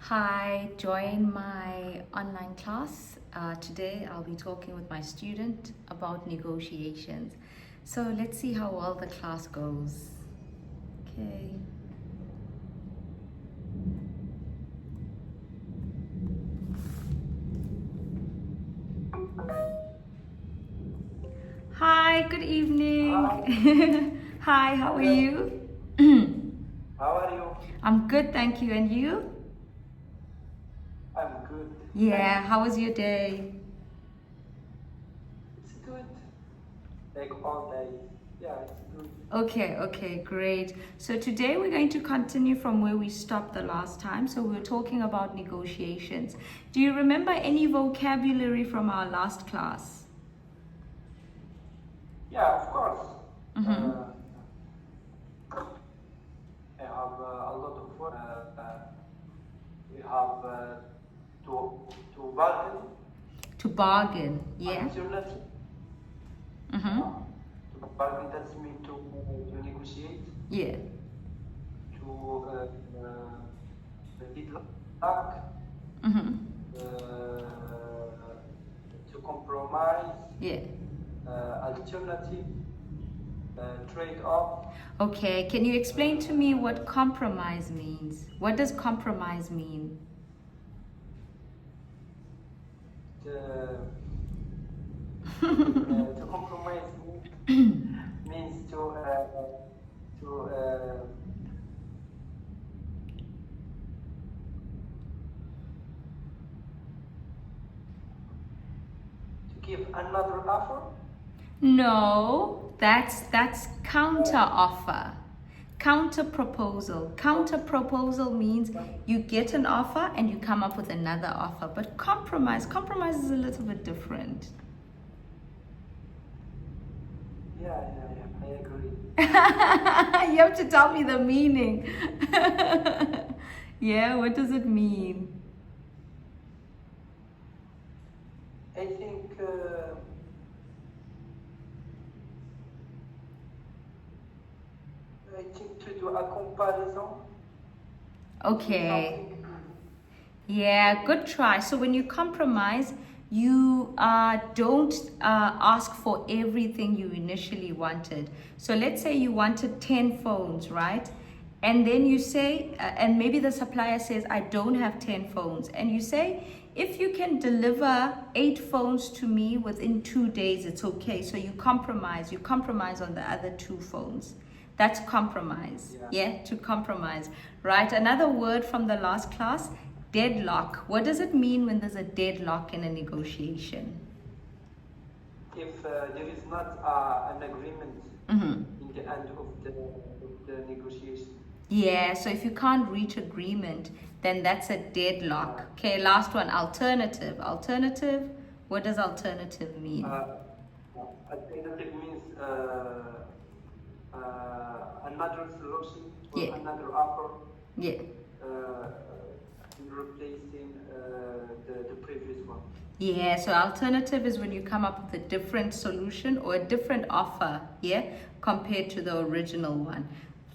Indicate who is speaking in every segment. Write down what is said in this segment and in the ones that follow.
Speaker 1: Hi, join my online class. Today I'll be talking with my student about negotiations. So let's see how well the class goes. Okay. Hi, good
Speaker 2: Hi,
Speaker 1: evening. Hi, how are
Speaker 2: hello.
Speaker 1: you?
Speaker 2: How are you?
Speaker 1: I'm good, thank you. And you?
Speaker 2: I'm good.
Speaker 1: Yeah,
Speaker 2: Thanks.
Speaker 1: how was your day?
Speaker 2: It's good. Like all day. Yeah, it's good.
Speaker 1: Okay, great. So today we're going to continue from where we stopped the last time. So we were talking about negotiations. Do you remember any vocabulary from our last class?
Speaker 2: Yeah, of course.
Speaker 1: Mm-hmm.
Speaker 2: Uh, I have a lot of work. We have to bargain,
Speaker 1: To bargain, yeah?
Speaker 2: alternative.
Speaker 1: Mm-hmm.
Speaker 2: Uh, to bargain, that's mean to negotiate,
Speaker 1: Yeah.
Speaker 2: to deadlock,
Speaker 1: Mm-hmm.
Speaker 2: to compromise,
Speaker 1: Yeah.
Speaker 2: alternative, trade-off.
Speaker 1: Okay, can you explain to me what compromise means? What does compromise mean?
Speaker 2: The, to compromise means to give another offer.
Speaker 1: No, that's counter offer. Counter proposal. Counter proposal means you get an offer and you come up with another offer. But compromise is a little bit different.
Speaker 2: Yeah, I agree.
Speaker 1: You have to tell me the meaning. Yeah, what does it mean?
Speaker 2: I think to do a comparison with
Speaker 1: Okay.
Speaker 2: something.
Speaker 1: Yeah, good try. So when you compromise, you don't ask for everything you initially wanted. So let's say you wanted 10 phones, right? And then you say, and maybe the supplier says, I don't have 10 phones. And you say, if you can deliver 8 phones to me within 2 days, it's okay. So you compromise on the other 2 phones. That's compromise.
Speaker 2: Yeah.
Speaker 1: Yeah, to compromise. Right. Another word from the last class, deadlock. What does it mean when there's a deadlock in a negotiation?
Speaker 2: If there is not an agreement
Speaker 1: Mm-hmm.
Speaker 2: in the end of the negotiation.
Speaker 1: Yeah, so if you can't reach agreement, then that's a deadlock. Okay, last one, alternative. Alternative, what does alternative mean?
Speaker 2: Alternative means another solution or
Speaker 1: Yeah,
Speaker 2: another offer
Speaker 1: yeah.
Speaker 2: uh, replacing the previous one.
Speaker 1: Yeah, so alternative is when you come up with a different solution or a different offer, yeah, compared to the original one.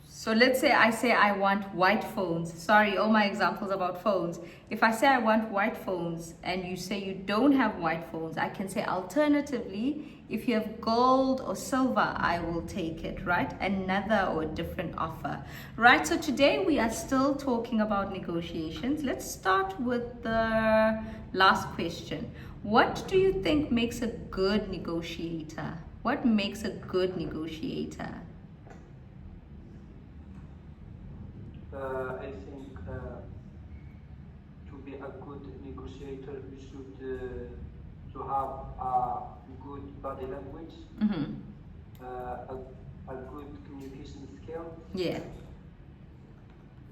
Speaker 1: So let's say I want white phones. Sorry, all my examples about phones. If I say I want white phones and you say you don't have white phones, I can say alternatively, if you have gold or silver, I will take it, right? Another or different offer, right? So today we are still talking about negotiations. Let's start with the last question. What do you think makes a good negotiator? What makes a good negotiator?
Speaker 2: I think to be a good negotiator, you should to have a good body language,
Speaker 1: Mm-hmm.
Speaker 2: a good communication skill,
Speaker 1: Yeah.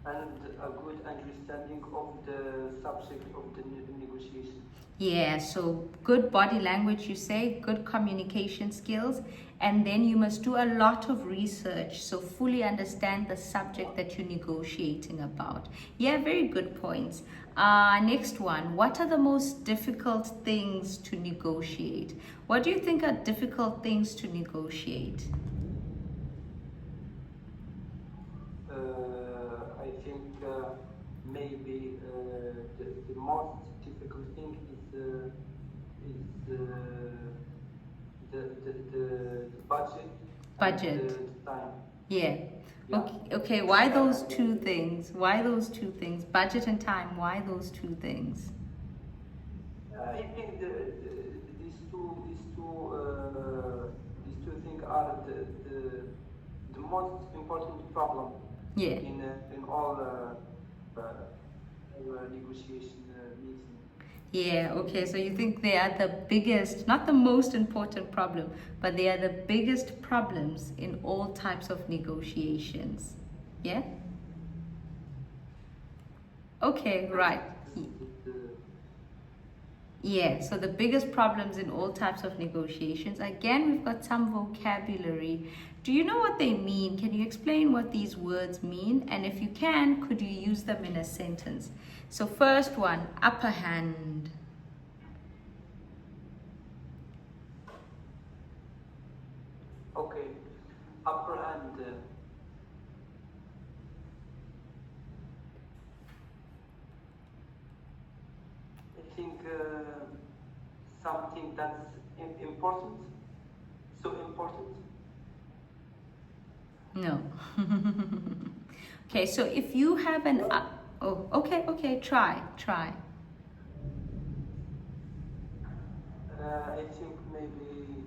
Speaker 2: and a good understanding of the subject of the negotiation.
Speaker 1: Yeah, so good body language, you say, good communication skills, and then you must do a lot of research. So, fully understand the subject that you're negotiating about. Yeah, very good points. Next one, what are the most difficult things to negotiate? What do you think are difficult things to negotiate?
Speaker 2: I think maybe the most difficult thing is the budget.
Speaker 1: Budget.
Speaker 2: And the time.
Speaker 1: Yeah.
Speaker 2: Yeah.
Speaker 1: Okay, why those two things? Why those two things? Budget and time, why those two things?
Speaker 2: I think these two things are the most important problem
Speaker 1: Yeah.
Speaker 2: in all negotiation meetings.
Speaker 1: Yeah, okay, so you think they are the biggest, not the most important problem, but they are the biggest problems in all types of negotiations. Yeah? Okay, right. Yeah, so the biggest problems in all types of negotiations. Again, we've got some vocabulary. Do you know what they mean? Can you explain what these words mean? And if you can, could you use them in a sentence? So first one, upper hand.
Speaker 2: Okay, upper hand. I think something that's important, so important.
Speaker 1: No. Okay, so if you have an oh, okay, try.
Speaker 2: I think maybe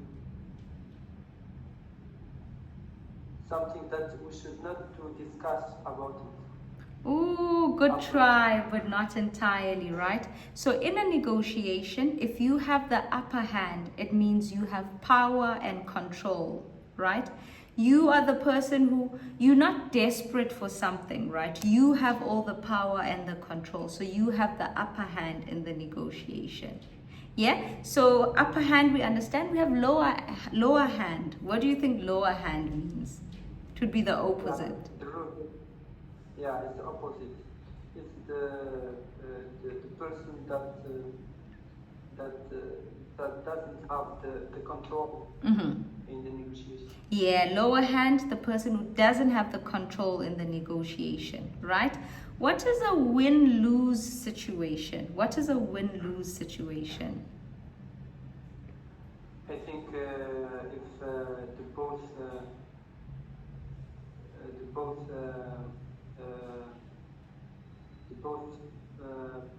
Speaker 2: something that we should not to discuss about it.
Speaker 1: Ooh, good try, but not entirely, right? So in a negotiation, if you have the upper hand, it means you have power and control, right? You are the person who, you're not desperate for something, right? You have all the power and the control. So you have the upper hand in the negotiation. Yeah? So upper hand, we understand. We have lower hand. What do you think lower hand means? It would be the opposite.
Speaker 2: Yeah, it's the opposite. It's the person that doesn't have the control in the negotiation.
Speaker 1: Yeah, lower hand, the person who doesn't have the control in the negotiation, right? What is a win-lose situation? What is a win-lose situation?
Speaker 2: I think if the both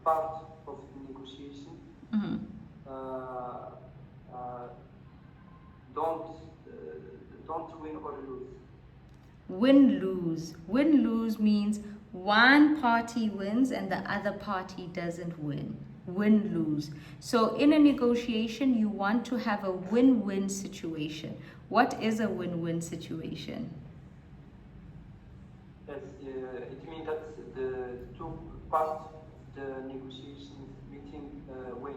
Speaker 2: part of the negotiation don't win or lose.
Speaker 1: Win-lose. Win-lose means one party wins and the other party doesn't win. Win-lose. So in a negotiation, you want to have a win-win situation. What is a win-win situation?
Speaker 2: Yes, it means that the two parts of the negotiation meeting win.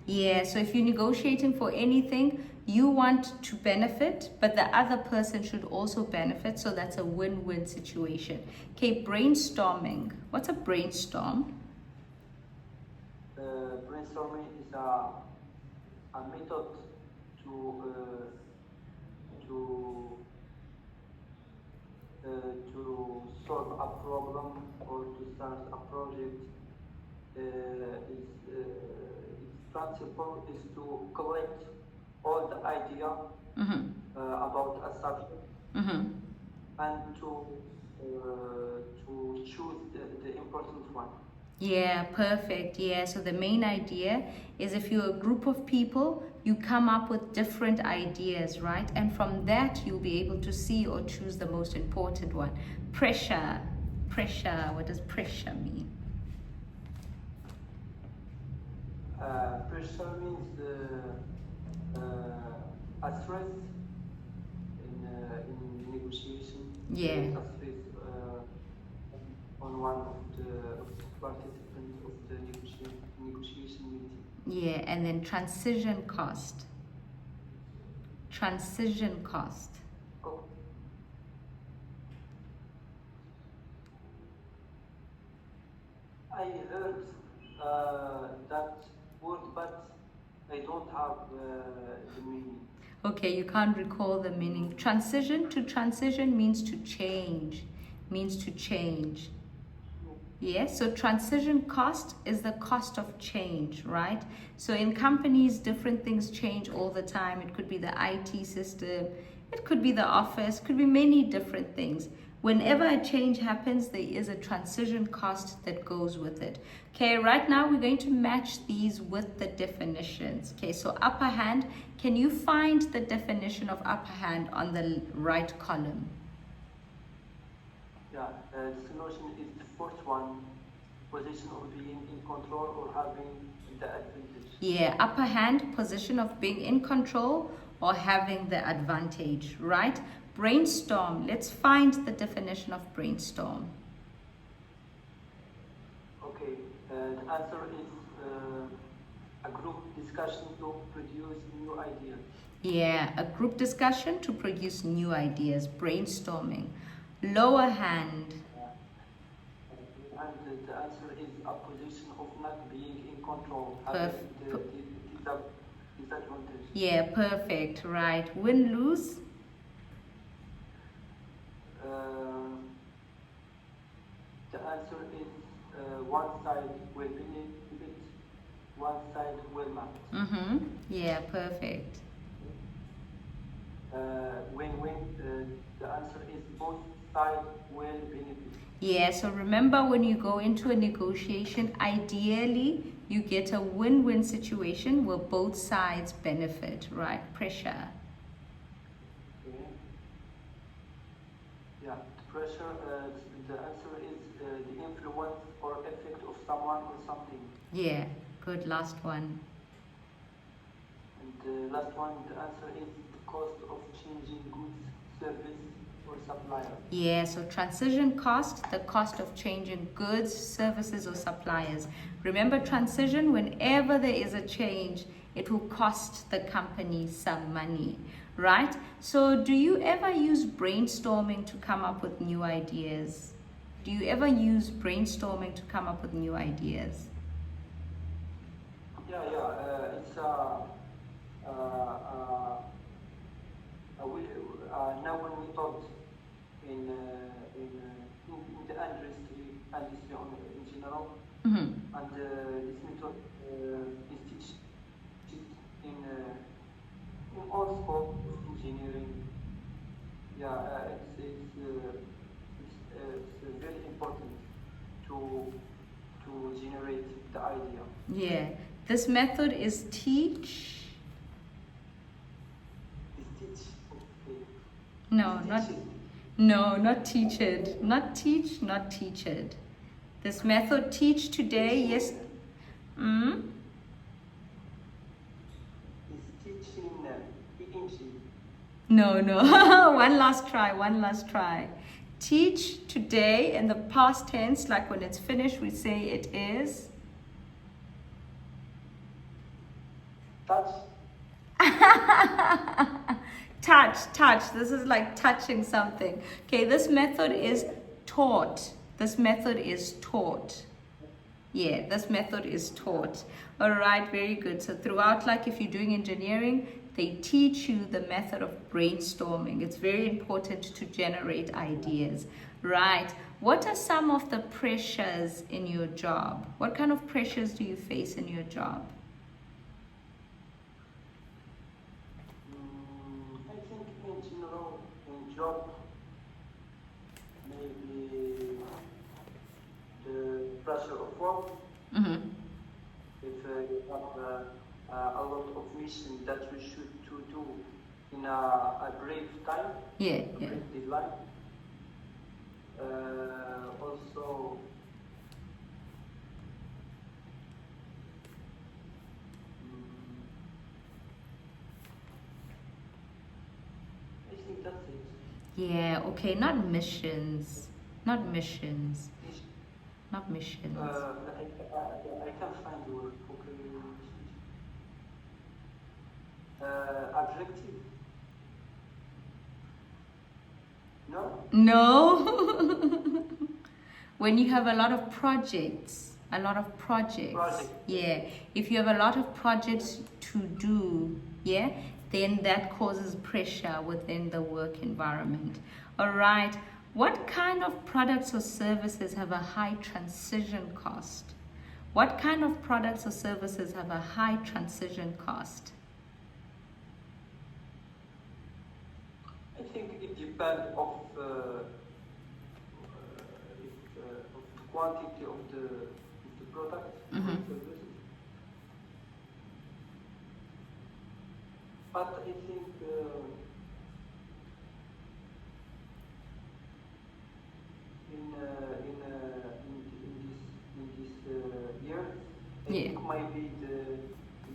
Speaker 1: Yeah. So if you're negotiating for anything, you want to benefit, but the other person should also benefit. So that's a win-win situation. Okay, brainstorming. What's a brainstorm?
Speaker 2: Brainstorming is a method to solve a problem or to start a project. Its principle is to collect all the idea about a subject and to choose the important one.
Speaker 1: Yeah, perfect. Yeah, so the main idea is if you're a group of people, you come up with different ideas, right? And from that, you'll be able to see or choose the most important one. Pressure. What does pressure mean?
Speaker 2: Pressure means a stress in negotiation.
Speaker 1: Yeah.
Speaker 2: A stress on one of the participants of the negotiation meeting.
Speaker 1: Yeah, and then transition cost.
Speaker 2: Oh. I heard that word, but I don't have the meaning.
Speaker 1: Okay, you can't recall the meaning. Transition means to change. Yes, so transition cost is the cost of change, right? So in companies, different things change all the time. It could be the IT system, it could be the office, could be many different things. Whenever a change happens, there is a transition cost that goes with it. Okay, right now we're going to match these with the definitions. Okay, so upper hand, can you find the definition of upper hand on the right column?
Speaker 2: Yeah, the solution is the first one, position of being in control or having the advantage.
Speaker 1: Yeah, upper hand, position of being in control or having the advantage, right? Brainstorm. Let's find the definition of brainstorm.
Speaker 2: Okay, the answer is a group discussion to produce new ideas.
Speaker 1: Yeah, a group discussion to produce new ideas, brainstorming. Lower hand.
Speaker 2: And the answer is a position of not being in control,
Speaker 1: Perf-
Speaker 2: having the disadvantage.
Speaker 1: Yeah, perfect, right. Win, lose.
Speaker 2: The answer is one side will benefit, one side will not.
Speaker 1: Mm-hmm. Yeah, perfect.
Speaker 2: Win-win, the answer is both sides will benefit.
Speaker 1: Yeah, so remember when you go into a negotiation, ideally you get a win-win situation where both sides benefit, right? Pressure.
Speaker 2: Okay. Yeah, the pressure, the answer is the influence or effect of someone or something.
Speaker 1: Yeah, good. Last one.
Speaker 2: And the last one, the answer is the cost of changing goods, service, or supplier.
Speaker 1: Yeah, so transition cost, the cost of changing goods, services, or suppliers. Remember, transition, whenever there is a change, it will cost the company some money, right? So do you ever use brainstorming to come up with new ideas? Do you ever use brainstorming to come up with new ideas?
Speaker 2: Yeah, it's now when we talked in the industry in general,
Speaker 1: Mm-hmm.
Speaker 2: and this method is teach in all sports of engineering. Yeah, it's very important to generate the idea.
Speaker 1: Yeah, this method is teach.
Speaker 2: Is teach. Okay.
Speaker 1: No,
Speaker 2: Is
Speaker 1: not
Speaker 2: teach it.
Speaker 1: no, not teach it. Not teach, not teach it. This method teach today, yes. Mm?
Speaker 2: Is teaching teaching.
Speaker 1: No, no. One last try, one last try. Teach today in the past tense, like when it's finished, we say it is.
Speaker 2: Touch.
Speaker 1: Touch. This is like touching something. Okay, this method is taught. This method is taught. Yeah, this method is taught. All right, very good. So throughout, like if you're doing engineering, they teach you the method of brainstorming. It's very important to generate ideas. Right. What are some of the pressures in your job? What kind of pressures do you face in your job?
Speaker 2: I think in general, in job, maybe the pressure of work.
Speaker 1: Mm-hmm.
Speaker 2: If you have a lot of mission that you should to do in a brief time,
Speaker 1: Yeah,
Speaker 2: a
Speaker 1: yeah.
Speaker 2: brief deadline. Also, I think that's it.
Speaker 1: Yeah, okay, not missions. Not missions. Not missions.
Speaker 2: I can't find the word. Okay. Objective. No.
Speaker 1: No. When you have a lot of projects,
Speaker 2: Project.
Speaker 1: yeah. If you have a lot of projects to do, yeah, then that causes pressure within the work environment. All right. What kind of products or services have a high transition cost? What kind of products or services have a high transition cost?
Speaker 2: I think it depends of the quantity of the product or services. But I think in this year, I think maybe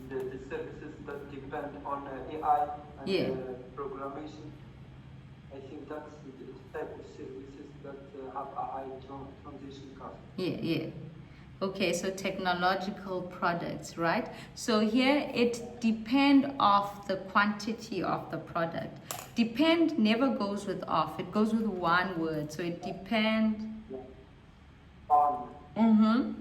Speaker 2: the services that depend on AI and programmation. I think that's the type of services that have a high transition cost.
Speaker 1: Yeah. Okay, so technological products, right? So here it depend of the quantity of the product. Depend never goes with off. It goes with one word. So it depend.
Speaker 2: On.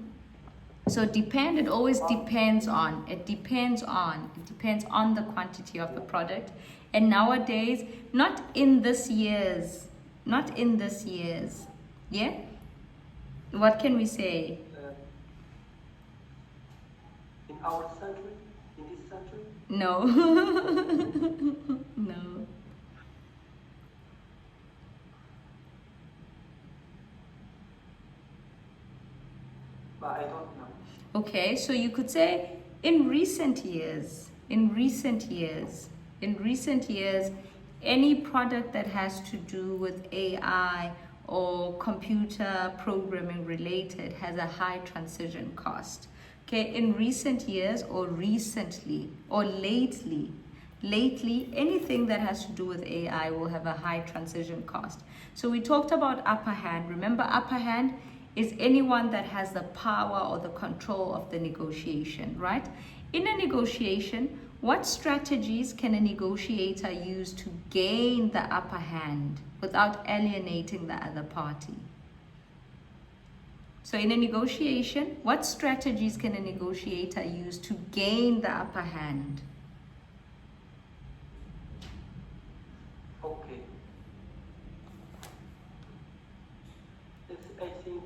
Speaker 1: So depend, it always depends on. It depends on. It depends on the quantity of the product. And nowadays, not in this year's. Yeah? What can we say?
Speaker 2: In our century? In this century?
Speaker 1: No. No.
Speaker 2: But I don't know.
Speaker 1: Okay, so you could say in recent years, any product that has to do with AI or computer programming related has a high transition cost. Okay, in recent years or recently or lately, anything that has to do with AI will have a high transition cost. So we talked about upper hand. Remember, upper hand is anyone that has the power or the control of the negotiation, right? In a negotiation, what strategies can a negotiator use to gain the upper hand without alienating the other party? So in a negotiation, what strategies can a negotiator use to gain the upper hand?
Speaker 2: Okay. I think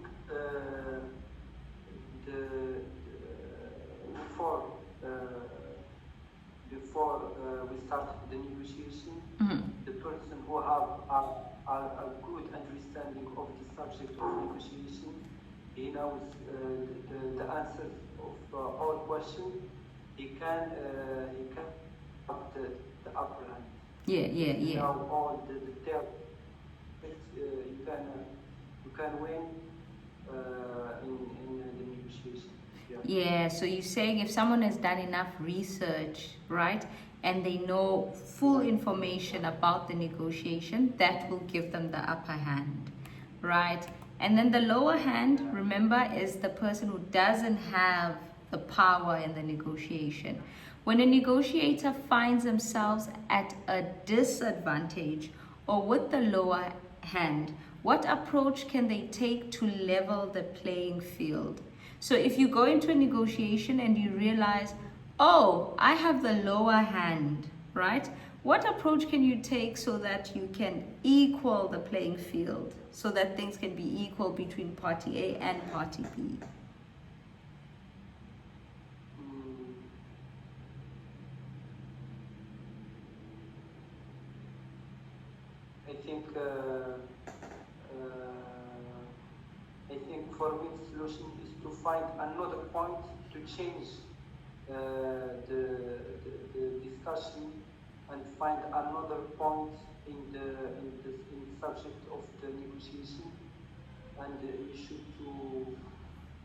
Speaker 2: before we start the negotiation, the person who have a good understanding of the subject of negotiation, he knows the answers of all questions. He can have the upper hand.
Speaker 1: Yeah.
Speaker 2: You know all the details. You can win in the negotiation.
Speaker 1: Yeah, so you're saying if someone has done enough research, right, and they know full information about the negotiation, that will give them the upper hand, right? And then the lower hand, remember, is the person who doesn't have the power in the negotiation. When a negotiator finds themselves at a disadvantage or with the lower hand, what approach can they take to level the playing field? So if you go into a negotiation and you realize, oh, I have the lower hand, right? What approach can you take so that you can equal the playing field, so that things can be equal between party A and party B?
Speaker 2: I think for me the solution is to find another point to change the discussion and find another point in the subject of the negotiation, and you should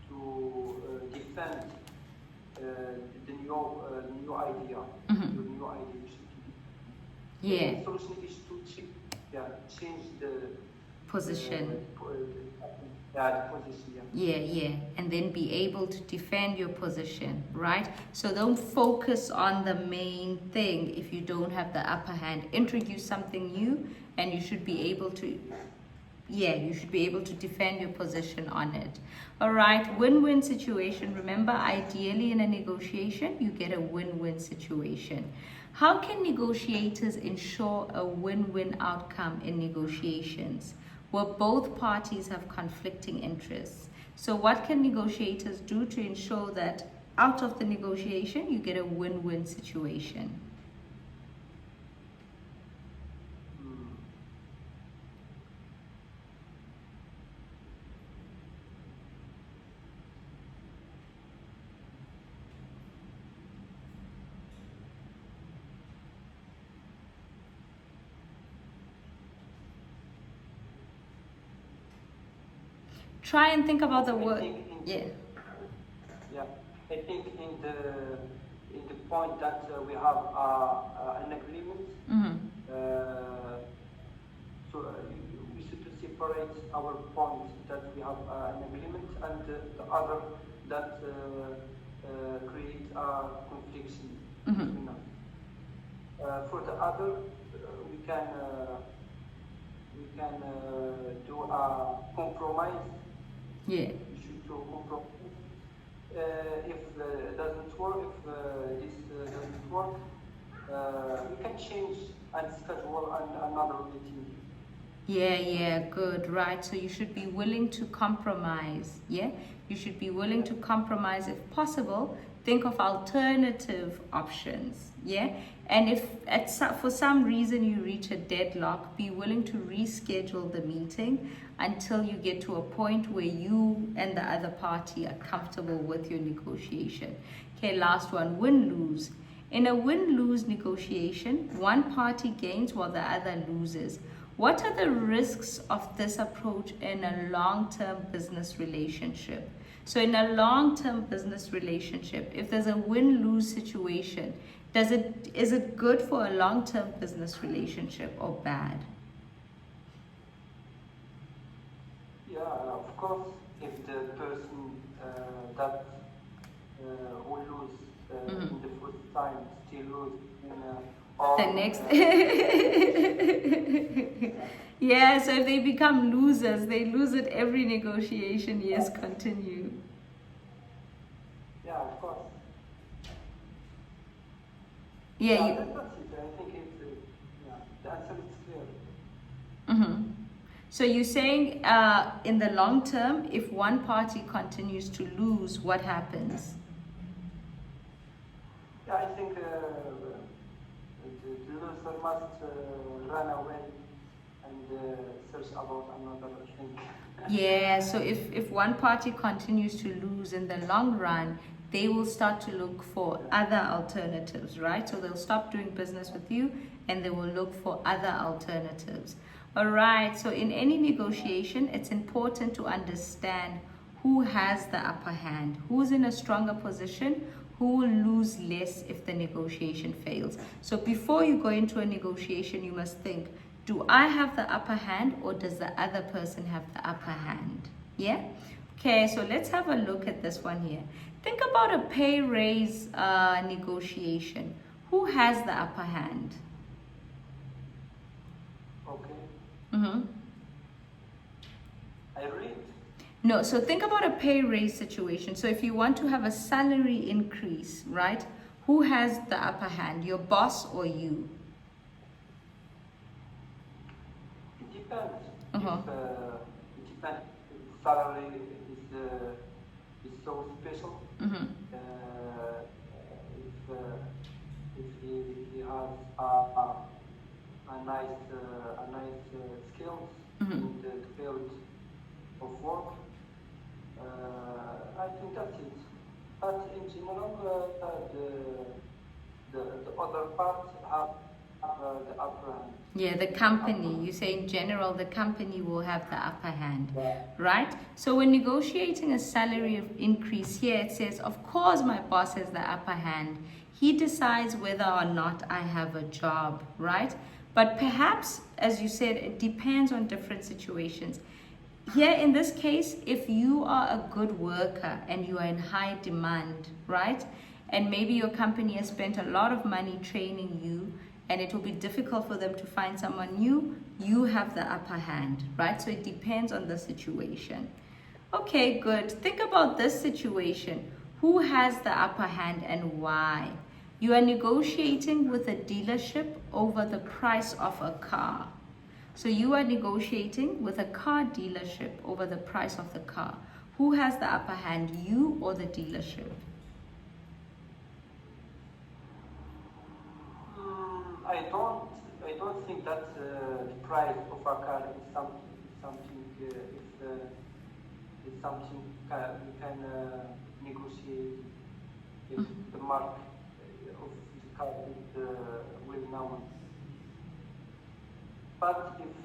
Speaker 2: to defend the new idea. Your new idea. You should. The solution is to change the
Speaker 1: position.
Speaker 2: The position.
Speaker 1: Yeah, and then be able to defend your position, right? So don't focus on the main thing if you don't have the upper hand. Introduce something new, and you should be able to defend your position on it. All right, win-win situation. Remember, ideally in a negotiation, you get a win-win situation. How can negotiators ensure a win-win outcome in negotiations? where both parties have conflicting interests. So what can negotiators do to ensure that out of the negotiation you get a win-win situation? Try and think about the word. Yeah.
Speaker 2: Yeah, I think in the point that we have an agreement. So we should separate our point that we have an agreement and the other that create a confliction between us. For the other, we can do a compromise.
Speaker 1: Yeah.
Speaker 2: We should do compromise. If it doesn't work, if this doesn't work, we can change and schedule another meeting.
Speaker 1: Yeah, good, right. So you should be willing to compromise. Yeah, you should be willing to compromise if possible. Think of alternative options. Yeah, and if for some reason you reach a deadlock, be willing to reschedule the meeting until you get to a point where you and the other party are comfortable with your negotiation. Okay, last one, win-lose. In a win-lose negotiation, one party gains while the other loses. What are the risks of this approach in a long-term business relationship? So in a long-term business relationship, if there's a win-lose situation, is it good for a long-term business relationship or bad?
Speaker 2: Yeah, of course, if the person that who lose in the first time still lose in
Speaker 1: the next yeah, so if they become losers, they lose at every negotiation. Yes, continue.
Speaker 2: Yeah, of course.
Speaker 1: Yeah,
Speaker 2: that's it. I think the answer is clear.
Speaker 1: So you're saying in the long term, if one party continues to lose, what happens?
Speaker 2: Yeah, I think the loser must run away and search about another thing.
Speaker 1: Yeah, so if one party continues to lose in the long run, they will start to look for other alternatives, right? So they'll stop doing business with you and they will look for other alternatives. All right, so in any negotiation, it's important to understand who has the upper hand, who's in a stronger position, who will lose less if the negotiation fails. So before you go into a negotiation, you must think, do I have the upper hand or does the other person have the upper hand? Yeah? Okay, so let's have a look at this one here. Think about a pay raise negotiation. Who has the upper hand?
Speaker 2: Okay. I read.
Speaker 1: No, so think about a pay raise situation. So if you want to have a salary increase, right? Who has the upper hand, your boss or you?
Speaker 2: It depends. It depends. If salary is so special. If he has a nice skills in the field of work, I think that's it. But in general, the other parts have the upper hand.
Speaker 1: Yeah, the company. You say in general, the company will have the upper hand, right? So when negotiating a salary increase here, it says, of course, my boss has the upper hand. He decides whether or not I have a job, right? But perhaps, as you said, it depends on different situations. Here in this case, if you are a good worker and you are in high demand, right? And maybe your company has spent a lot of money training you and it will be difficult for them to find someone new, you have the upper hand, right? So it depends on the situation. Okay, good. Think about this situation. Who has the upper hand and why? You are negotiating with a dealership over the price of a car. So you are negotiating with a car dealership over the price of the car. Who has the upper hand, you or the dealership?
Speaker 2: I don't think that the price of a car is something it's something we can negotiate if the mark of the car is well known. But if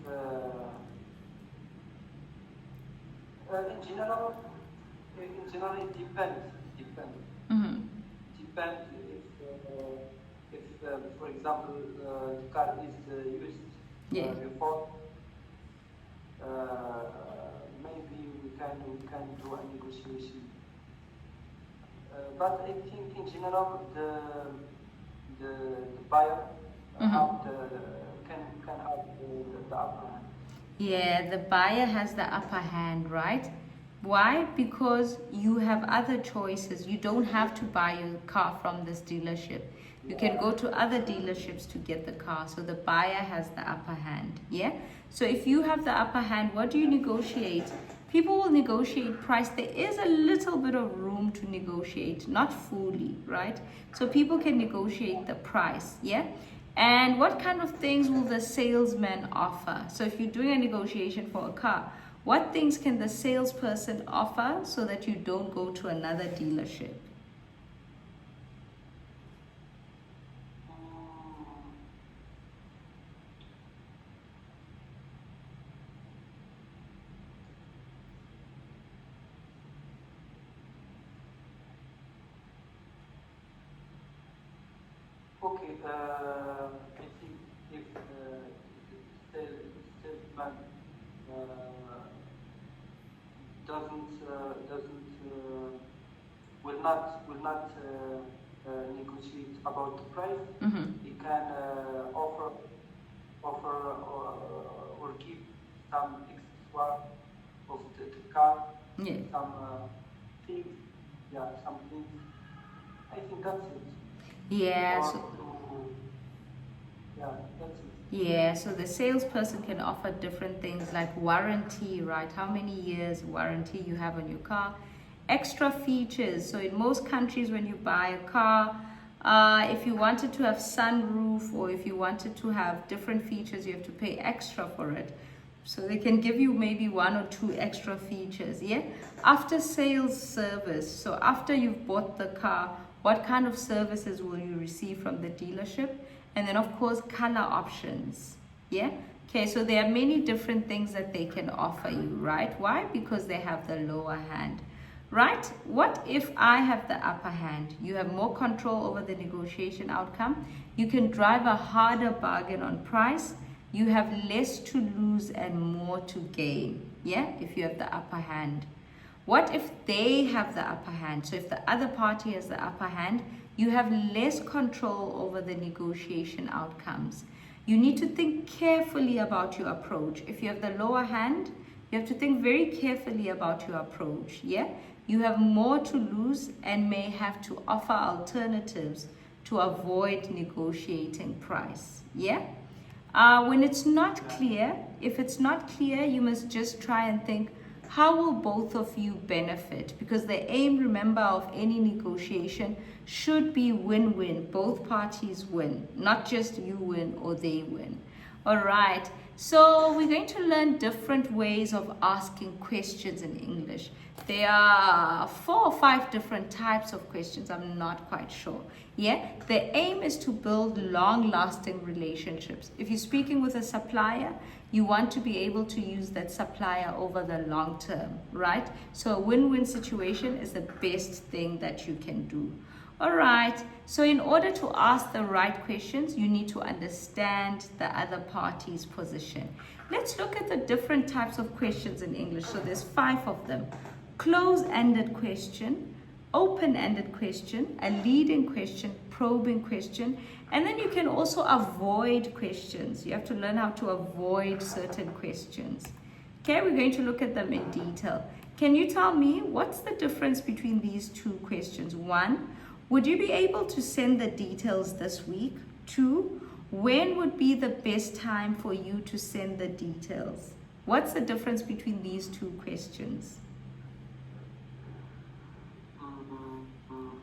Speaker 2: in general it depends.
Speaker 1: Mm-hmm.
Speaker 2: Depends if for example, the car is used
Speaker 1: Yeah.
Speaker 2: before. Maybe we can do a negotiation. But I think in general the buyer have can have the upper hand.
Speaker 1: Yeah, the buyer has the upper hand, right? Why? Because you have other choices. You don't have to buy your car from this dealership. You can go to other dealerships to get the car. So the buyer has the upper hand. Yeah? So if you have the upper hand, what do you negotiate? People will negotiate price. There is a little bit of room to negotiate, not fully, right? So people can negotiate the price. Yeah? And what kind of things will the salesman offer? So if you're doing a negotiation for a car, what things can the salesperson offer so that you don't go to another dealership?
Speaker 2: Okay, I think if the salesman will not negotiate about the price. He can offer or give some extra of the car,
Speaker 1: Yeah.
Speaker 2: some things, some things. I think that's it.
Speaker 1: Yeah.
Speaker 2: Or
Speaker 1: So,
Speaker 2: that's it.
Speaker 1: yeah, so the salesperson can offer different things like warranty, right? How many years warranty you have on your car. Extra features. So in most countries when you buy a car, if you wanted to have sunroof or if you wanted to have different features, you have to pay extra for it. So they can give you maybe 1 or 2 extra features, yeah? After sales service. So after you've bought the car, what kind of services will you receive from the dealership? And then of course, color options, yeah? Okay, so there are many different things that they can offer you, right? Why? Because they have the lower hand. Right? What if I have the upper hand? You have more control over the negotiation outcome. You can drive a harder bargain on price. You have less to lose and more to gain. Yeah? If you have the upper hand. What if they have the upper hand? So if the other party has the upper hand, you have less control over the negotiation outcomes. You need to think carefully about your approach. If you have the lower hand, you have to think very carefully about your approach. Yeah? You have more to lose and may have to offer alternatives to avoid negotiating price. Yeah? When it's not clear, if it's not clear, you must just try and think, how will both of you benefit? Because the aim, remember, of any negotiation should be win-win. Both parties win, not just you win or they win. All right. So we're going to learn different ways of asking questions in English. There are 4 or 5 different types of questions. I'm not quite sure. Yeah, the aim is to build long-lasting relationships. If you're speaking with a supplier, you want to be able to use that supplier over the long term, right? So a win-win situation is the best thing that you can do. All right, so in order to ask the right questions, you need to understand the other party's position. Let's look at the different types of questions in English. So there's 5 of them. Close-ended question, open-ended question, a leading question, probing question, and then you can also avoid questions. You have to learn how to avoid certain questions. Okay, we're going to look at them in detail. Can you tell me what's the difference between these 2 questions? 1, would you be able to send the details this week? 2, When would be the best time for you to send the details? What's the difference between these two questions?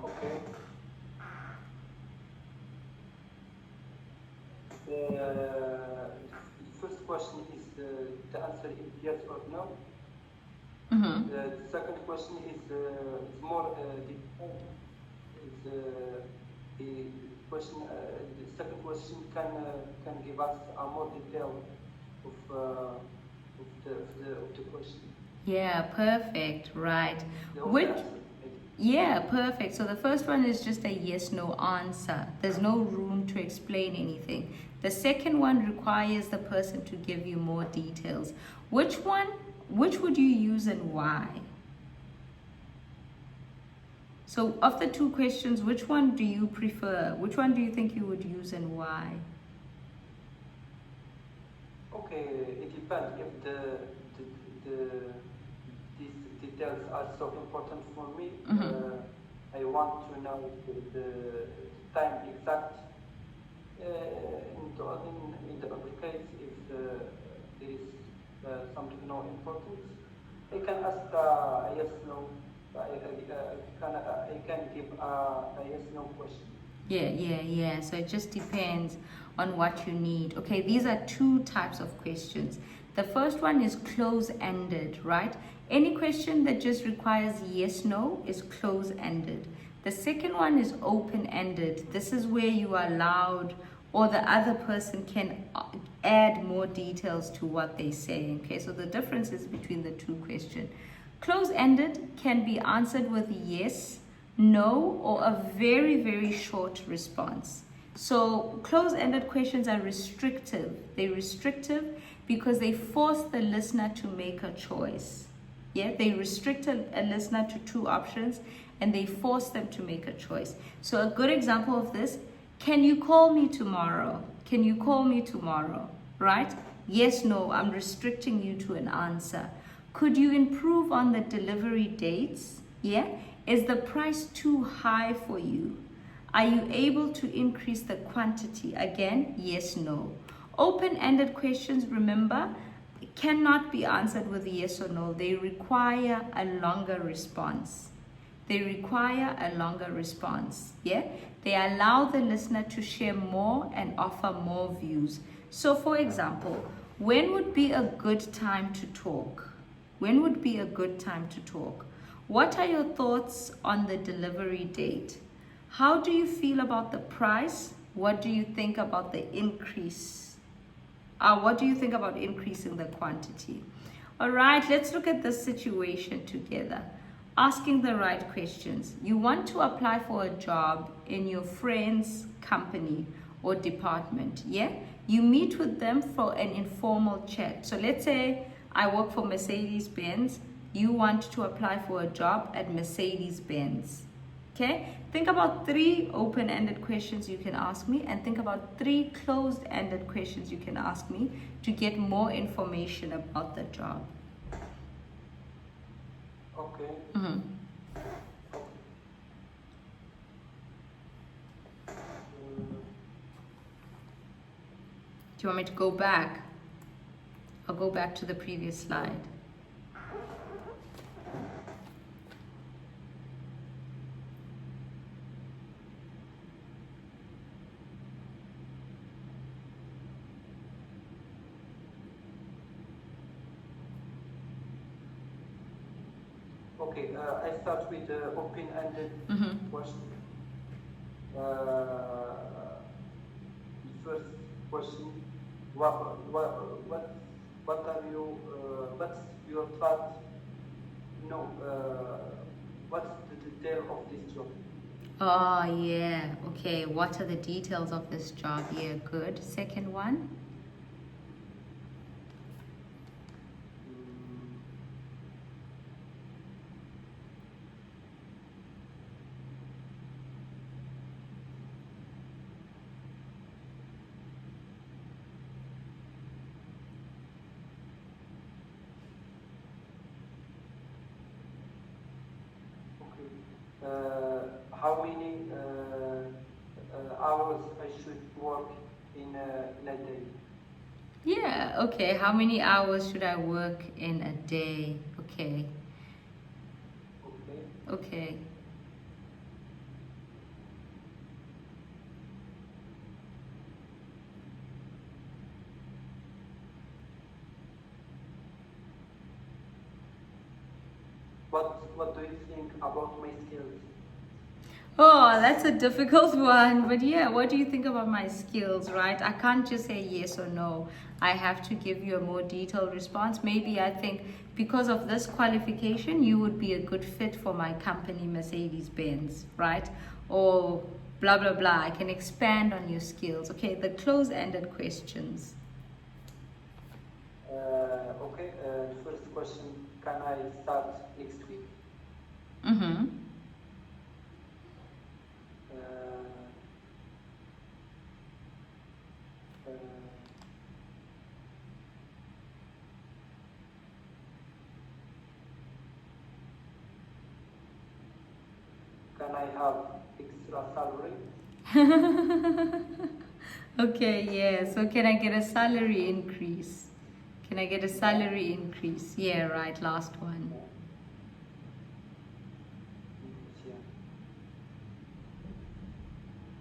Speaker 2: Okay. The first question is the answer is yes or no. The second question is more detailed. The question, the second question can give us a more detail of the question.
Speaker 1: Yeah, perfect. Right.
Speaker 2: The
Speaker 1: Which?
Speaker 2: answer.
Speaker 1: Yeah, perfect. So the first one is just a yes/no answer. There's no room to explain anything. The second one requires the person to give you more details. Which would you use and why? So of the two questions, which one do you prefer? Which one do you think you would use and why?
Speaker 2: Okay, it depends if these details are so important for me. I want to know the time exact. In the other case, if there is something no importance, I can ask a yes no. I can give a yes no question.
Speaker 1: Yeah. So it just depends on what you need. Okay, these are two types of questions. The first one is close-ended, right? Any question that just requires yes, no is close-ended. The second one is open-ended. This is where you are allowed or the other person can add more details to what they say. Okay, so the difference is between the two questions. Close-ended can be answered with yes, no, or a very, very short response. So close-ended questions are restrictive. They're restrictive because they force the listener to make a choice. Yeah, they restrict a listener to two options and they force them to make a choice. So a good example of this, can you call me tomorrow? Can you call me tomorrow? Right? Yes, no, I'm restricting you to an answer. Could you improve on the delivery dates? Yeah. Is the price too high for you? Are you able to increase the quantity? Again, yes, no. Open-ended questions, remember, cannot be answered with yes or no. They require a longer response. They require a longer response. Yeah? They allow the listener to share more and offer more views. So for example, when would be a good time to talk? When would be a good time to talk? What are your thoughts on the delivery date? How do you feel about the price? What do you think about the increase? What do you think about increasing the quantity? All right, let's look at this situation together. Asking the right questions. You want to apply for a job in your friend's company or department, yeah? You meet with them for an informal chat. So let's say I work for Mercedes-Benz. You want to apply for a job at Mercedes-Benz. Okay? Think about 3 open-ended questions you can ask me and think about 3 closed-ended questions you can ask me to get more information about the job.
Speaker 2: Okay.
Speaker 1: Do you want me to go back? I'll go back to the previous slide.
Speaker 2: Okay, I start with the open-ended question. First question: what are you? What's your thought? What's the detail of this job?
Speaker 1: Oh, yeah. Okay, what are the details of this job? Yeah, good. Second one.
Speaker 2: How many hours I should work in a day.
Speaker 1: Yeah, okay. How many hours should I work in a day? Okay,
Speaker 2: Okay.
Speaker 1: okay.
Speaker 2: What do you think about my skills?
Speaker 1: Oh, that's a difficult one. But yeah, what do you think about my skills, right? I can't just say yes or no. I have to give you a more detailed response. Maybe I think because of this qualification, you would be a good fit for my company, Mercedes-Benz, right? Or blah, blah, blah. I can expand on your skills. Okay, the close-ended questions.
Speaker 2: Okay. First question: can I start next week?
Speaker 1: Mm-hmm.
Speaker 2: Uh, uh, can I have extra salary?
Speaker 1: Okay, yeah. So can I get a salary increase? Can I get a salary increase? Yeah, right. Last one.
Speaker 2: Yeah.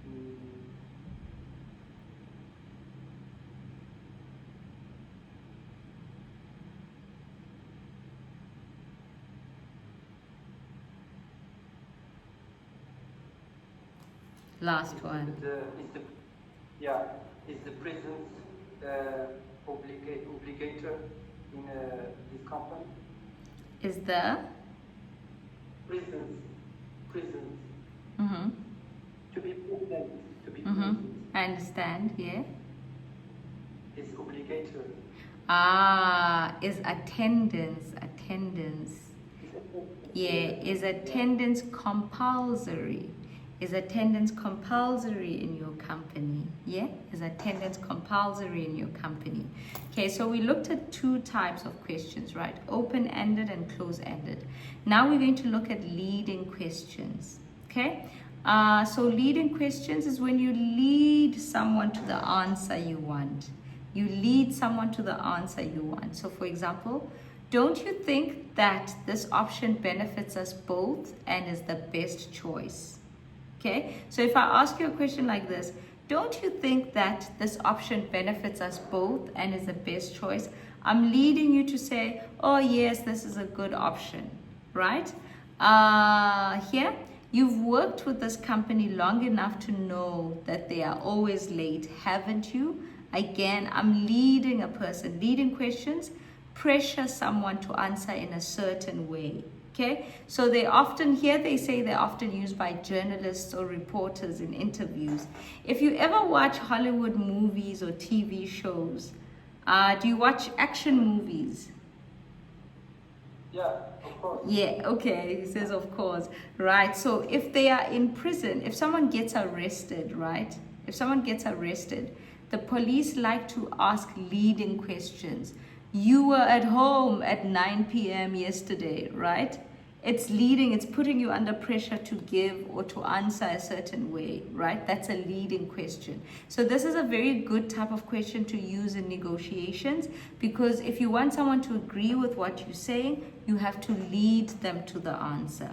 Speaker 2: Mm,
Speaker 1: Last one.
Speaker 2: Yeah, is the presence obligator in this company?
Speaker 1: Is the?
Speaker 2: Presence
Speaker 1: Mm-hmm.
Speaker 2: to be present, to be
Speaker 1: Mm-hmm.
Speaker 2: present
Speaker 1: I understand. Yeah.
Speaker 2: is obligatory.
Speaker 1: Ah, is attendance. Attendance. Yeah, is attendance compulsory? Is attendance compulsory in your company? Yeah, is attendance compulsory in your company? Okay, so we looked at two types of questions, right? Open-ended and close-ended. Now we're going to look at leading questions, okay? So leading questions is when you lead someone to the answer you want. You lead someone to the answer you want. So for example, don't you think that this option benefits us both and is the best choice? Okay, so if I ask you a question like this, don't you think that this option benefits us both and is the best choice? I'm leading you to say, oh yes, this is a good option, right? Here, you've worked with this company long enough to know that they are always late, haven't you? Again, I'm leading a person. Leading questions pressure someone to answer in a certain way. Okay, so they say they're often used by journalists or reporters in interviews. If you ever watch Hollywood movies or TV shows, do you watch action movies?
Speaker 2: Yeah, of course.
Speaker 1: Yeah, okay, he says of course. Right, so if they are in prison, if someone gets arrested, right? If someone gets arrested, the police like to ask leading questions. You were at home at 9 p.m. yesterday, right? It's leading, it's putting you under pressure to give or to answer a certain way, right? That's a leading question. So this is a very good type of question to use in negotiations, because if you want someone to agree with what you're saying, you have to lead them to the answer.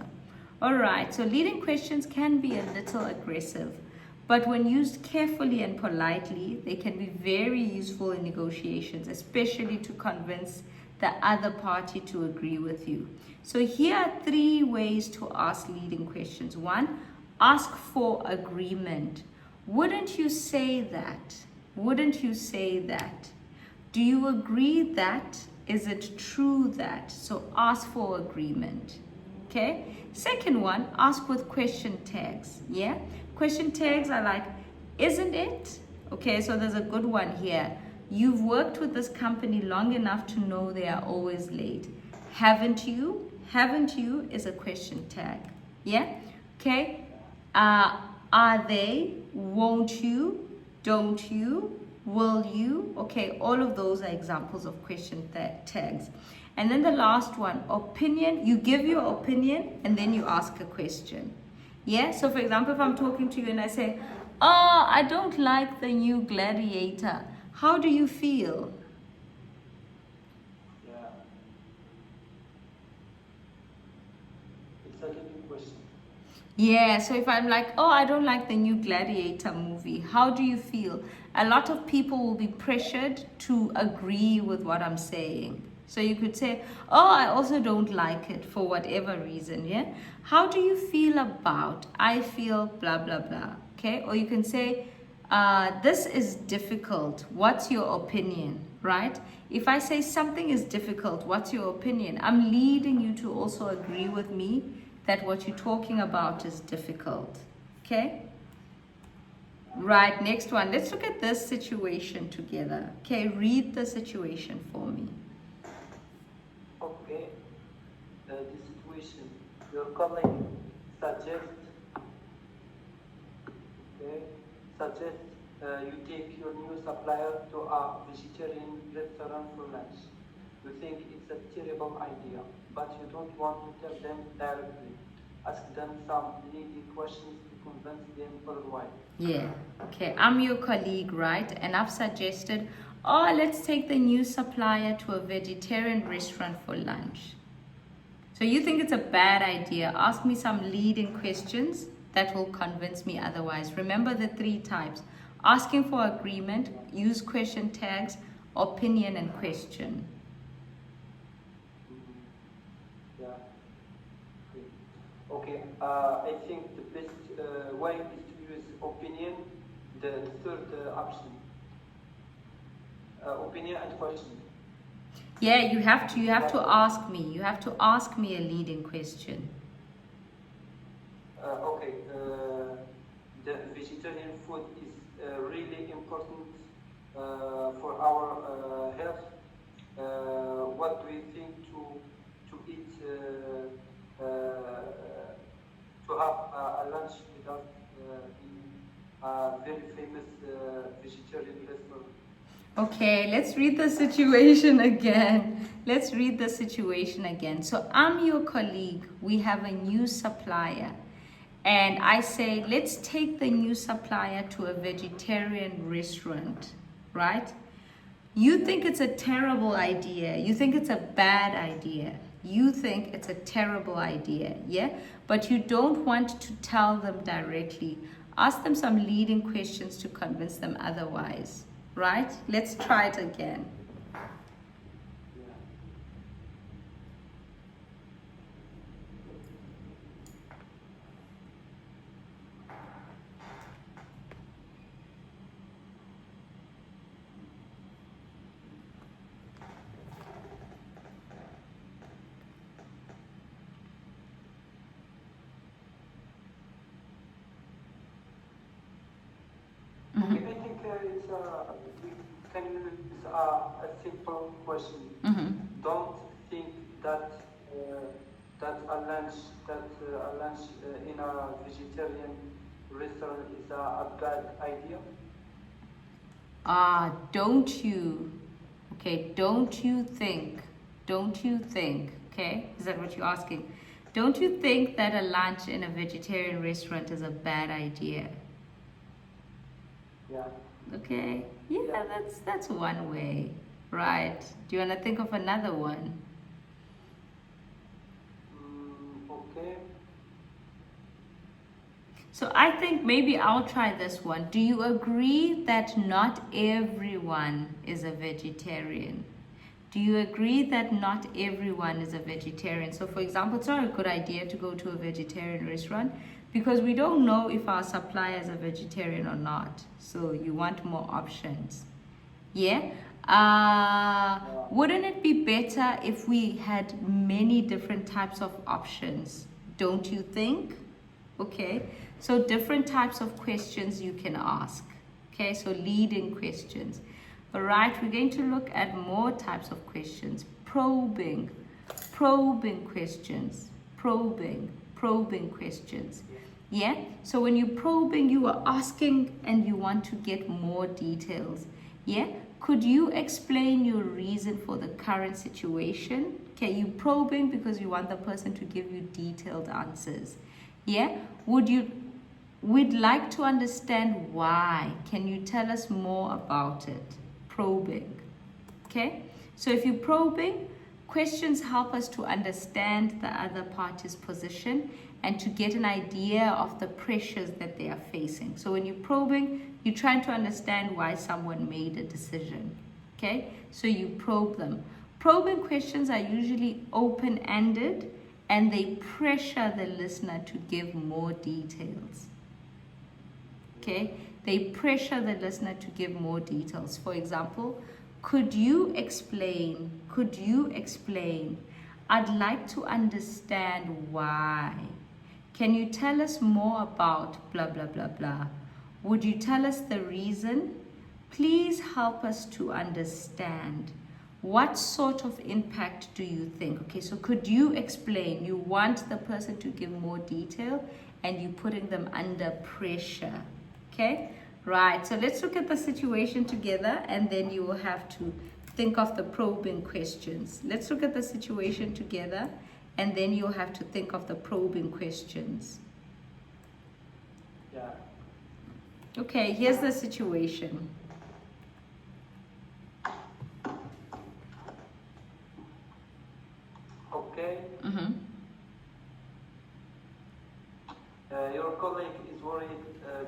Speaker 1: All right, so leading questions can be a little aggressive, but when used carefully and politely, they can be very useful in negotiations, especially to convince the other party to agree with you. So here are 3 ways to ask leading questions. 1, ask for agreement. Wouldn't you say that? Wouldn't you say that? Do you agree that? Is it true that? So ask for agreement. Okay. Second one, ask with question tags. Yeah. Question tags are like, isn't it? Okay, so there's a good one here. You've worked with this company long enough to know they are always late. Haven't you? Haven't you is a question tag. Yeah? Okay. Are they? Won't you? Don't you? Will you? Okay, all of those are examples of question tags. And then the last one, opinion. You give your opinion and then you ask a question. Yeah, so for example, if I'm talking to you and I say, Oh, I don't like the new Gladiator. How do you feel?
Speaker 2: Yeah. It's a living question.
Speaker 1: Yeah, so if I'm like, oh, I don't like the new Gladiator movie, how do you feel? A lot of people will be pressured to agree with what I'm saying. So you could say, oh, I also don't like it for whatever reason, yeah? How do you feel about, I feel blah, blah, blah, okay? Or you can say, this is difficult. What's your opinion, right? If I say something is difficult, what's your opinion? I'm leading you to also agree with me that what you're talking about is difficult, okay? Right, next one. Let's look at this situation together. Okay, read the situation for me.
Speaker 2: Okay. The situation. Your colleague suggests, okay, suggest you take your new supplier to a vegetarian restaurant for lunch. You think it's a terrible idea, but you don't want to tell them directly. Ask them some leading questions to convince them otherwise.
Speaker 1: Yeah, okay. I'm your colleague, right? And I've suggested, oh, let's take the new supplier to a vegetarian restaurant for lunch. So you think it's a bad idea. Ask me some leading questions that will convince me otherwise. Remember the 3 types. Asking for agreement, use question tags, opinion, and question.
Speaker 2: Yeah. Okay. I think the best way is to use opinion, the third option. Opinion and question.
Speaker 1: Yeah, you have to ask me. You have to ask me a leading question.
Speaker 2: Okay. The vegetarian food is really important for our health. What do you think to eat to have a lunch with us in a very famous vegetarian restaurant?
Speaker 1: Okay, let's read the situation again. Let's read the situation again. So I'm your colleague. We have a new supplier. And I say, let's take the new supplier to a vegetarian restaurant, right? You think it's a terrible idea. You think it's a bad idea. You think it's a terrible idea, yeah? But you don't want to tell them directly. Ask them some leading questions to convince them otherwise, right? Let's try it again.
Speaker 2: Okay, I think we can use a simple question. Don't think that a lunch in a vegetarian restaurant is a bad idea.
Speaker 1: Don't you? Okay, don't you think? Don't you think? Okay, is that what you're asking? Don't you think that a lunch in a vegetarian restaurant is a bad idea?
Speaker 2: Yeah.
Speaker 1: Okay, yeah, that's one way, right? Do you want to think of another one?
Speaker 2: Okay.
Speaker 1: So I think maybe I'll try this one. Do you agree that not everyone is a vegetarian? Do you agree that not everyone is a vegetarian? So for example, it's not a good idea to go to a vegetarian restaurant because we don't know if our supplier is a vegetarian or not. So you want more options. Yeah? Wouldn't it be better if we had many different types of options? Don't you think? Okay, so different types of questions you can ask. Okay, so leading questions. All right, we're going to look at more types of questions. Probing questions. Probing questions. Yeah, so when you're probing, you are asking and you want to get more details. Yeah, could you explain your reason for the current situation? Okay, you probing because you want the person to give you detailed answers. Yeah, would We'd like to understand why. Can you tell us more about it? Probing. Okay? So if you're probing, questions help us to understand the other party's position and to get an idea of the pressures that they are facing. So when you're probing, you're trying to understand why someone made a decision. Okay? So you probe them. Probing questions are usually open-ended and they pressure the listener to give more details. Okay? They pressure the listener to give more details. For example, could you explain? I'd like to understand why. Can you tell us more about blah, blah, blah, blah? Would you tell us the reason? Please help us to understand. What sort of impact do you think? Okay, so could you explain? You want the person to give more detail and you're putting them under pressure. Okay, right. So let's look at the situation together and then you will have to think of the probing questions. Let's look at the situation together and then you'll have to think of the probing questions.
Speaker 2: Yeah.
Speaker 1: Okay, here's the situation.
Speaker 2: Okay. Your colleague is worried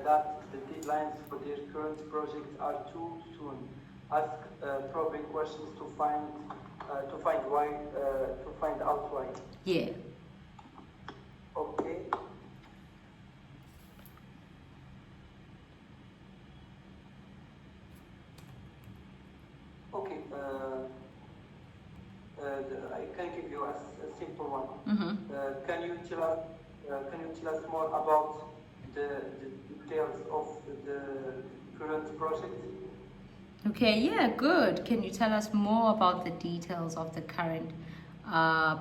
Speaker 2: that the deadlines for their current project are too soon. Ask probing questions to find out why.
Speaker 1: Yeah.
Speaker 2: Okay. Okay. I can give you a simple one. Can you tell us more about the details of the current project?
Speaker 1: Okay, yeah, good. Can you tell us more about the details of the current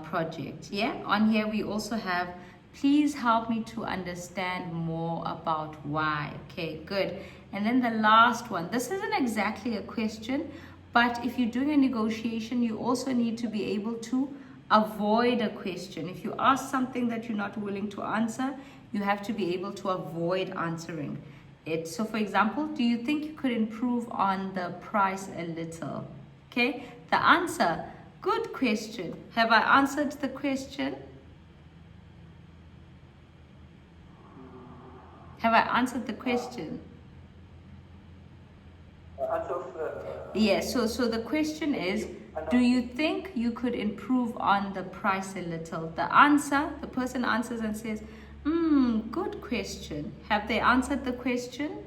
Speaker 1: project? Yeah, on here we also have, please help me to understand more about why. Okay, good. And then the last one, this isn't exactly a question, but if you're doing a negotiation, you also need to be able to avoid a question. If you ask something that you're not willing to answer, you have to be able to avoid answering it. So for example, do you think you could improve on the price a little? Okay, the answer, good question. Have I answered the question? Have I answered the question? Yes, so the question is, do you think you could improve on the price a little? The answer, the person answers and says, good question. Have they answered the question?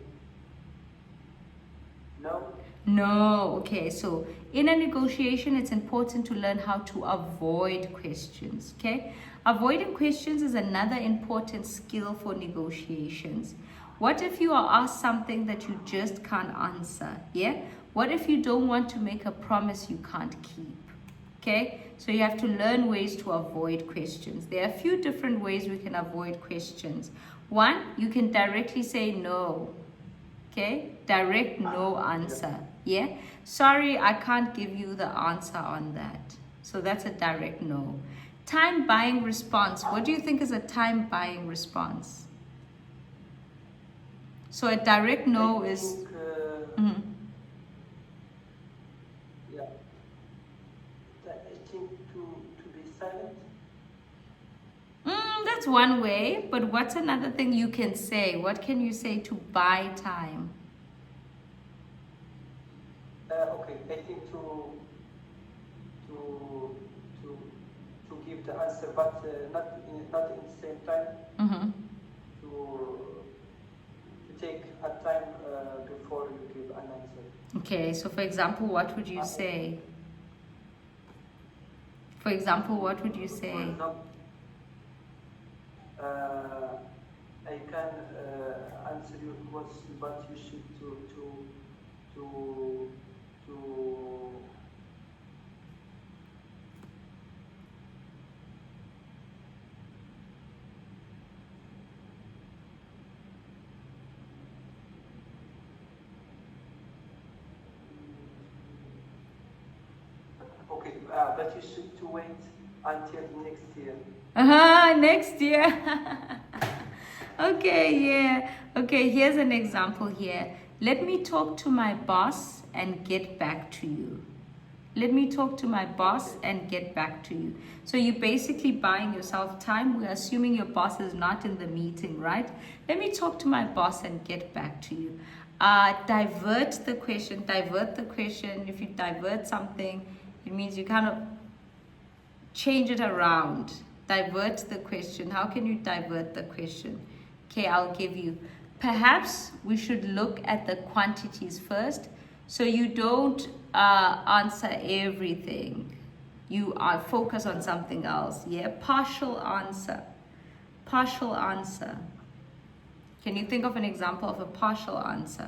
Speaker 2: No.
Speaker 1: No. Okay, so in a negotiation, it's important to learn how to avoid questions. Okay, avoiding questions is another important skill for negotiations. What if you are asked something that you just can't answer? Yeah. What if you don't want to make a promise you can't keep? Okay, so you have to learn ways to avoid questions. There are a few different ways we can avoid questions. One, you can directly say no. Okay, direct no answer. Yeah, sorry, I can't give you the answer on that. So that's a direct no. Time buying response. What do you think is a time buying response? So a direct no is...
Speaker 2: Yeah. I think to be silent.
Speaker 1: That's one way, but what's another thing you can say? What can you say to buy time?
Speaker 2: Okay, I think to give the answer, but not in the same time. To take a time before you give an answer.
Speaker 1: Okay, so for example, what would you say? For example, what would you say?
Speaker 2: For example, I can answer your question, but you should okay, but you should to wait until next year.
Speaker 1: Next year. Okay, yeah. Okay, here's an example here. Let me talk to my boss and get back to you. Let me talk to my boss and get back to you. So you're basically buying yourself time. We're assuming your boss is not in the meeting, right? Let me talk to my boss and get back to you. Divert the question. Divert the question. If you divert something, it means you kind of change it around. Divert the question. How can you divert the question? Okay, I'll give you. Perhaps we should look at the quantities first, so you don't answer everything. You focus on something else. Yeah, partial answer. Partial answer. Can you think of an example of a partial answer?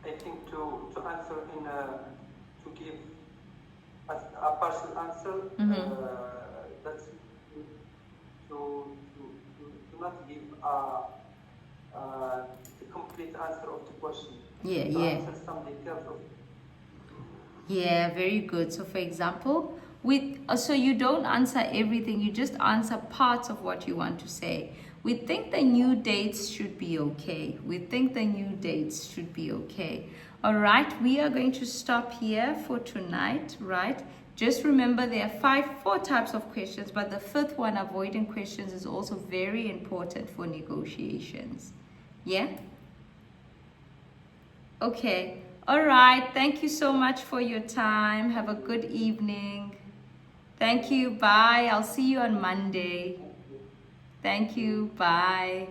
Speaker 2: I think to answer in to give a partial answer, that's to not give the complete answer of the question.
Speaker 1: Yeah,
Speaker 2: to
Speaker 1: yeah.
Speaker 2: Answer some details of.
Speaker 1: Yeah, very good. So for example, so you don't answer everything, you just answer parts of what you want to say. We think the new dates should be okay. We think the new dates should be okay. All right, we are going to stop here for tonight, right? Just remember there are four types of questions, but the fifth one, avoiding questions, is also very important for negotiations. Yeah? Okay. All right. Thank you so much for your time. Have a good evening. Thank you. Bye. I'll see you on Monday. Thank you. Bye.